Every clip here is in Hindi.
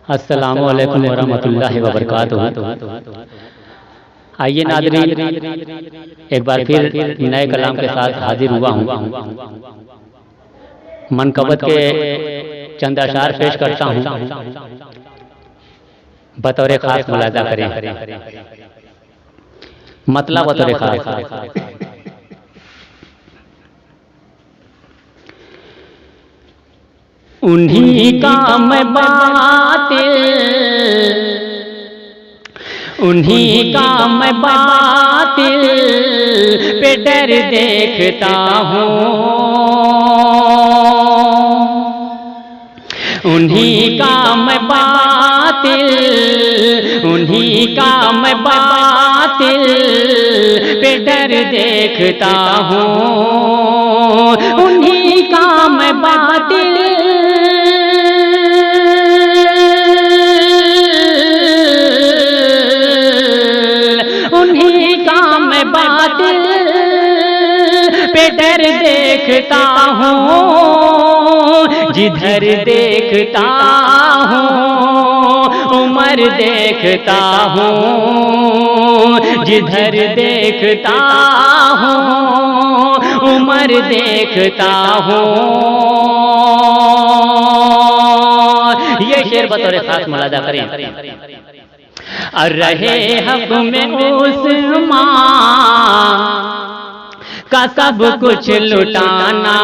अस्सलामुअलैकुम वरहमतुल्लाहि वबरकातुहू। आइए नाज़रीन, एक बार फिर नए कलाम के साथ हाजिर हुआ हूँ। मनकबत के चंद अशार पेश करता हूँ, बतौर खास मुलाजा करें। मतलब बतौर खास। उन्हीं का मैं बातिल, उन्हीं का मैं बातिल पे डर देखता हूँ, उन्हीं का मैं बातिल, उन्हीं का मैं बातिल पे डर देखता हूँ, उन्हीं का मैं बातिल, उन्हीं का मैं बातिल पे डर देखता हूँ, जिधर देखता हूँ उमर देखता हूँ, जिधर देखता हूँ उमर देखता हूँ। ये शेर बतौर खास मुलाजा करें। और रहे हक में उस्मान का सब कुछ लुटाना,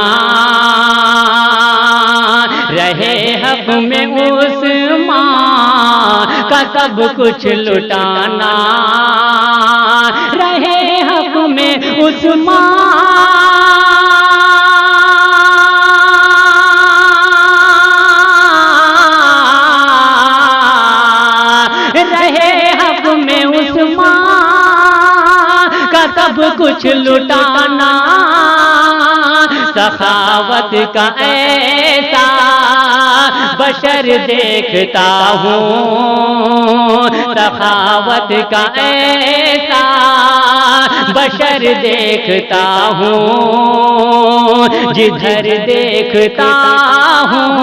रहे हक में उस्मान का सब कुछ लुटाना, रहे हक में उस्मान, सब कुछ लुटाना, सखावत का ऐसा बशर देखता हूँ, सखावत का ऐसा बशर देखता हूँ, जिधर देखता हूँ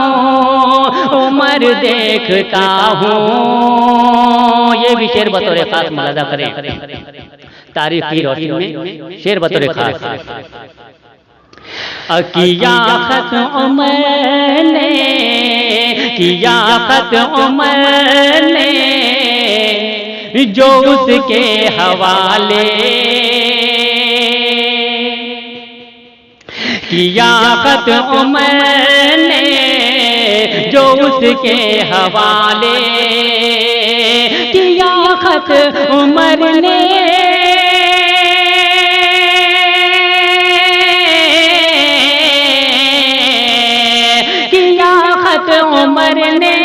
उमर देखता हूँ। ये भी शेर बतौर खास मुलाजा करें। तारीफ की रोशनी में शेर बतौर खास। किया खत उमर ने, किया खत उमर ने जो उसके हवाले, किया खत उमर ने जो उसके हवाले, किया खत उमर ने, उमर ने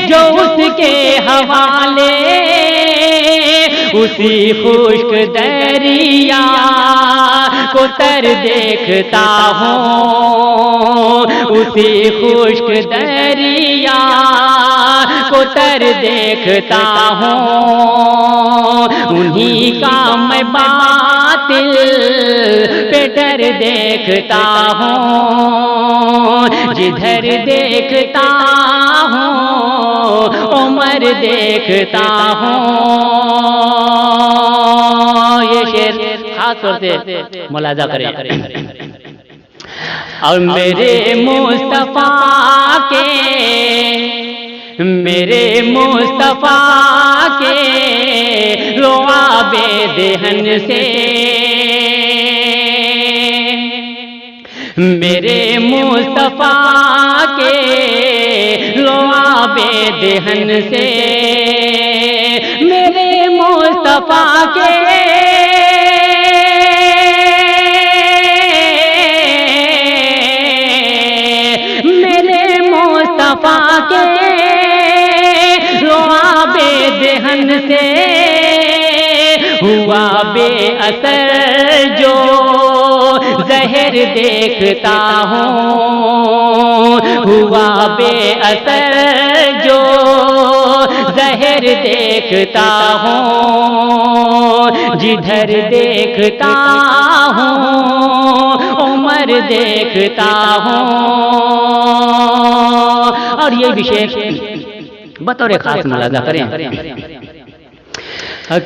जो उसके हवाले, उसी खुश्क दरिया को तर देखता हूँ, उसी खुश्क दरिया को तर देखता हूँ, उन्हीं का मैं बातिल पे डर देखता हूँ, जिधर देखता हूँ उमर देखता हूँ। ये शेर खास तौर से मुलाजा करें। और मेरे मुस्तफा के, मेरे मुस्तफा के रुआबे देहन से, मेरे मुस्तफा के रुआबे देहन से, मेरे मुस्तफा के, मेरे मुस्तफा के रुआबे देहन से हुआ बेअसर जो जहर देखता हूँ, हुआ बेअसर जो जहर देखता हूँ, जिधर देखता हूँ उमर देखता हूँ। और ये विशेष बतौर खास मुलाजा करें।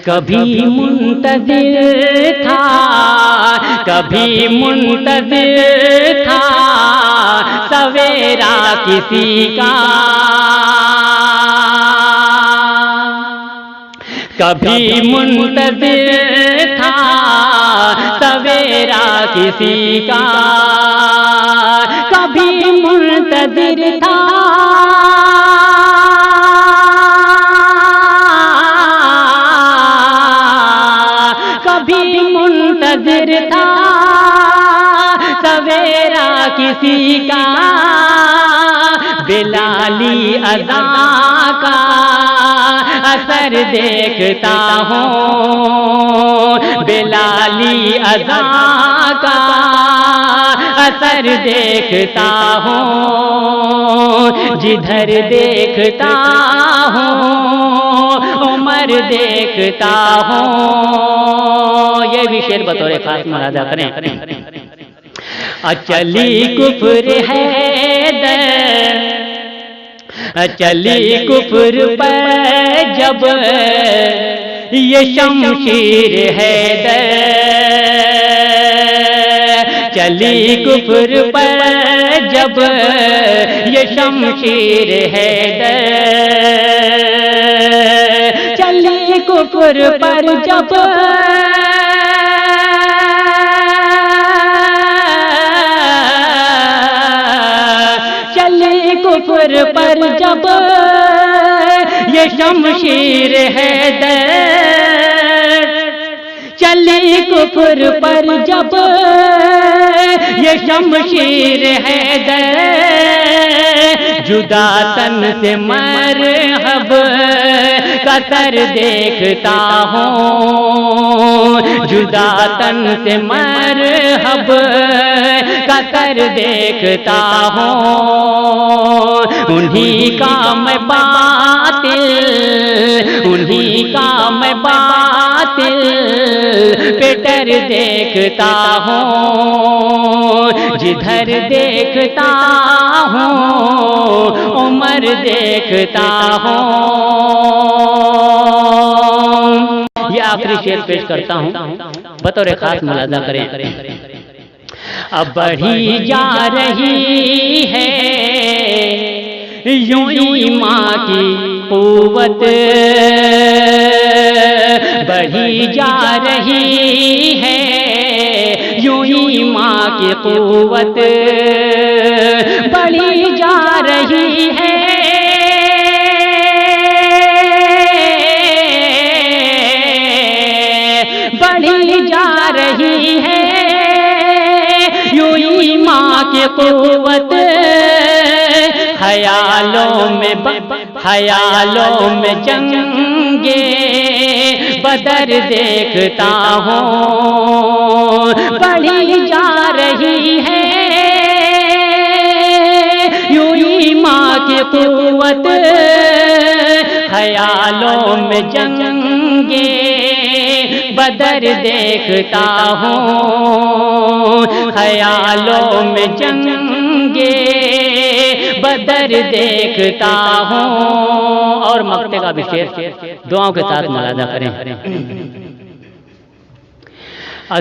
कभी मुंतज़िर था, कभी मुंतज़िर था सवेरा किसी का, कभी मुंतज़िर था सवेरा किसी का, कभी मुंतज़िर था मुंतज़िर था सवेरा किसी का, बिलाली अज़ा का असर देखता हूँ, बिलाली अज़ा का असर देखता हूँ। जिधर देखता हूँ उमर देखता हूँ। ये भी शेर बतौर खास मुलाजा करें। अचली कुफ्र है दर, अचली कुफ्र पर जब ये शमशीर है दर, चली कुफ्र पर जब ये शमशीर है दर, चली कुफ्र पर जब कुफ्र पर जब ये शमशीर है दर, चली कुफ्र पर जब ये शमशीर है दर, जुदा तन से मरहब का सर देखता हूँ, जुदा तन से मरहब का सर देखता हूँ। उन्हीं का मैं बातिल, उन्हीं का मैं बातिल पे डर देखता हूँ, जिधर देखता हूँ उमर देखता हूँ। ये आखिरी शेर पेश करता हूँ, बतौर खास मुलाजा करें। अब बढ़ी जा रही है यूं ईमान की कुव्वत, बढ़ी जा रही है यूं ईमान की कुव्वत, बढ़ी जा रही है बढ़ी जा रही है यूं ईमान की कुव्वत। ख्यालों में जंगे बदर देखता हूँ, बढ़ी जा रही है यूं ईमान की कुव्वत। ख्यालों में जंगे बदर देखता हूँ, ख्यालों में जंगे बदर देखता हूँ। और मक्ते का विशेष दुआओं के साथ मुलाजा करें।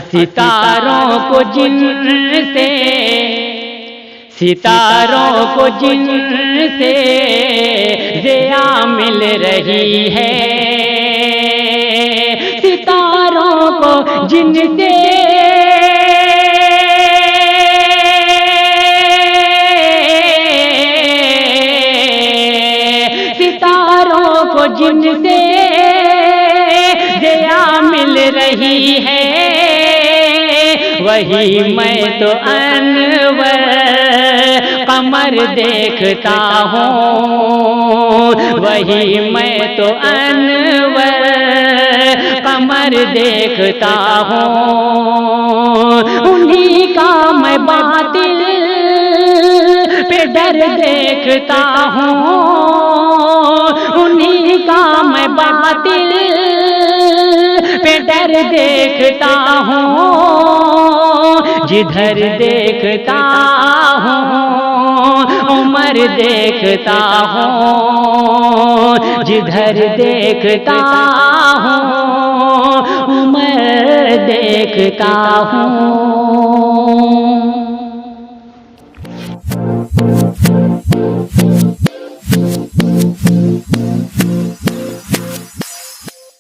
सितारों को जिनसे, सितारों को जिनसे ज़िया मिल रही है, सितारों को जिनसे जिनसे ज़िया मिल रही है, वही मैं तो अनवर कमर देखता हूँ, वही मैं तो अनवर कमर देखता हूँ। उन्हीं का मैं बातिल पे डर देखता हूँ, उन्हीं का मैं बातिल पे डर देखता हूँ, जिधर देखता हूँ उम्र देखता हूँ, जिधर देखता हूँ उम्र देखता हूँ।